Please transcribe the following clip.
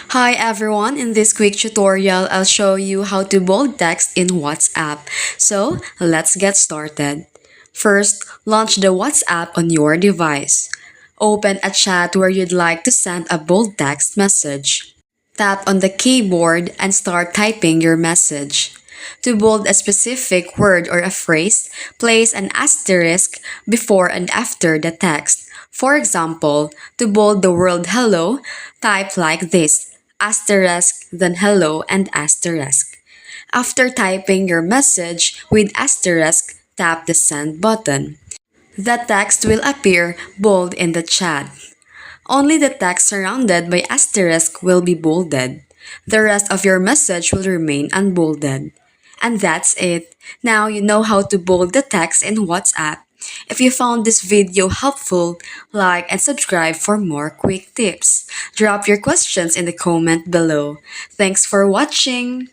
Hi everyone, in this quick tutorial, I'll show you how to bold text in WhatsApp. So, let's get started. First, launch the WhatsApp on your device. Open a chat where you'd like to send a bold text message. Tap on the keyboard and start typing your message. To bold a specific word or a phrase, place an asterisk before and after the text. For example, to bold the word hello, type like this, asterisk, then hello and asterisk. After typing your message with asterisk, tap the send button. The text will appear bold in the chat. Only the text surrounded by asterisk will be bolded. The rest of your message will remain unbolded. And that's it. Now you know how to bold the text in WhatsApp. If you found this video helpful, like and subscribe for more quick tips. Drop your questions in the comment below. Thanks for watching.